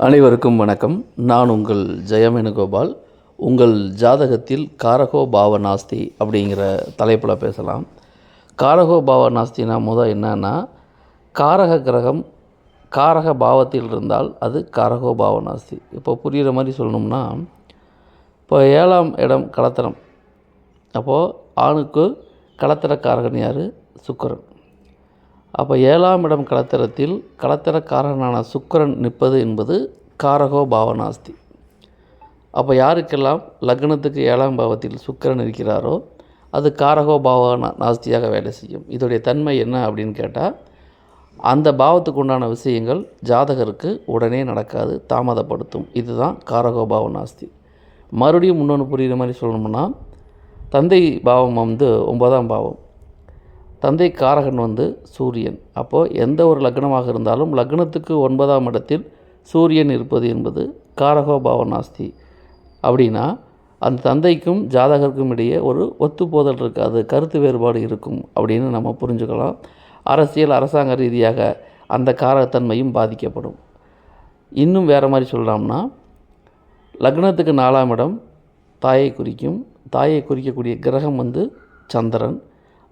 அனைவருக்கும் வணக்கம். நான் உங்கள் ஜெயவேணுகோபால். உங்கள் ஜாதகத்தில் காரகோ பாவ நாஸ்தி அப்படிங்கிற தலைப்பில் பேசலாம். காரகோ பாவ நாஸ்தினா என்னன்னா, காரக கிரகம் காரக பாவத்தில் இருந்தால் அது காரகோ பாவ நாஸ்தி. இப்போ புரிகிற மாதிரி சொல்லணும்னா, இப்போ 7ஆம் இடம் களத்திரம். அப்போது ஆணுக்கு களத்திரக்காரகன் யார்? சுக்கிரன். அப்போ 7ஆம் இடம் களத்திரத்தில் களத்திரக்காரகனான சுக்கிரன் நிற்பது என்பது காரகோ பாவநாஸ்தி. அப்போ யாருக்கெல்லாம் லக்னத்துக்கு 7ஆம் பாவத்தில் சுக்கிரன் இருக்கிறாரோ அது காரகோ நாஸ்தியாக வேலை செய்யும். இதோடைய தன்மை என்ன அப்படின்னு கேட்டால், அந்த பாவத்துக்கு உண்டான விஷயங்கள் ஜாதகருக்கு உடனே நடக்காது, தாமதப்படுத்தும். இதுதான் காரகோ நாஸ்தி. மறுபடியும் இன்னொன்று புரிகிற மாதிரி சொல்லணும்னா, தந்தை பாவம் 9ஆம் பாவம். தந்தை காரகன் சூரியன். அப்போது எந்த ஒரு லக்னமாக இருந்தாலும் லக்னத்துக்கு 9ஆம் இடத்தில் சூரியன் இருப்பது என்பது காரகோ பாவநாஸ்தி. அப்படின்னா அந்த தந்தைக்கும் ஜாதகருக்கும் இடையே ஒரு ஒத்துப்போதல் இருக்காது, கருத்து வேறுபாடு இருக்கும் அப்படின்னு நம்ம புரிஞ்சுக்கலாம். அரசியல் அரசாங்க ரீதியாக அந்த காரகத்தன்மையும் பாதிக்கப்படும். இன்னும் வேறு மாதிரி சொல்லலாம்னா, லக்னத்துக்கு 4ஆம் இடம் தாயை குறிக்கும். தாயை குறிக்கக்கூடிய கிரகம் சந்திரன்.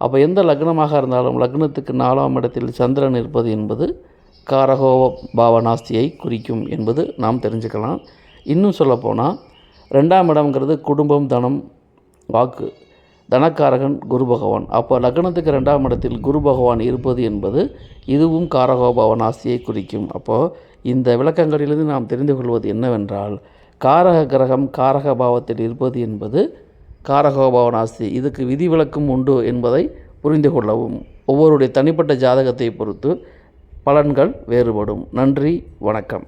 அப்போ எந்த லக்னமாக இருந்தாலும் லக்னத்துக்கு 4ஆம் இடத்தில் சந்திரன் இருப்பது என்பது காரகோ பாவநாஸ்தியை குறிக்கும் என்பது நாம் தெரிஞ்சுக்கலாம். இன்னும் சொல்லப்போனால் 2ஆம் இடம்ங்கிறது குடும்பம், தனம், வாக்கு. தனக்காரகன் குரு பகவான். அப்போ லக்னத்துக்கு 2ஆம் இடத்தில் குரு பகவான் இருப்பது என்பது இதுவும் காரகோ பாவநாஸ்தியை குறிக்கும். அப்போது இந்த விளக்கங்களிலிருந்து நாம் தெரிந்து கொள்வது என்னவென்றால், காரக கிரகம் காரக பாவத்தில் இருப்பது என்பது காரகோ பாவநாஸ்தி. இதுக்கு விதிவிலக்கும் உண்டு என்பதை புரிந்து கொள்ளவும். ஒவ்வொருடைய தனிப்பட்ட ஜாதகத்தை பொறுத்து பலன்கள் வேறுபடும். நன்றி, வணக்கம்.